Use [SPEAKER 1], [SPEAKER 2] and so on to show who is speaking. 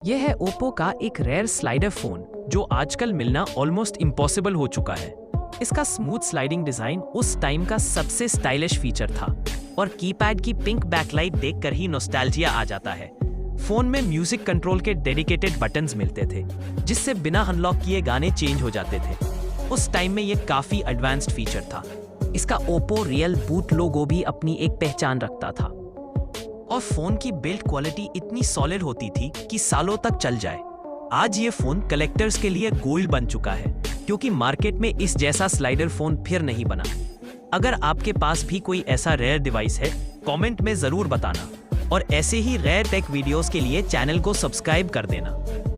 [SPEAKER 1] यह है ओप्पो का एक रेयर स्लाइडर फोन जो आजकल मिलना ऑलमोस्ट इम्पॉसिबल हो चुका है। इसका स्मूथ स्लाइडिंग डिजाइन उस टाइम का सबसे स्टाइलिश फीचर था और कीपैड की पिंक बैकलाइट देखकर ही नॉस्टैल्जिया आ जाता है। फोन में म्यूजिक कंट्रोल के डेडिकेटेड बटन्स मिलते थे जिससे बिना अनलॉक किए गाने चेंज हो जाते थे। उस टाइम में यह काफी एडवांस्ड फीचर था। इसका ओप्पो रियल बूट लोगो भी अपनी एक पहचान रखता था और फोन की बिल्ड क्वालिटी इतनी सॉलिड होती थी कि सालों तक चल जाए। आज ये फोन कलेक्टर्स के लिए गोल्ड बन चुका है क्योंकि मार्केट में इस जैसा स्लाइडर फोन फिर नहीं बना। अगर आपके पास भी कोई ऐसा रेयर डिवाइस है, कमेंट में जरूर बताना और ऐसे ही रेयर टेक वीडियोस के लिए चैनल को सब्सक्राइब कर देना।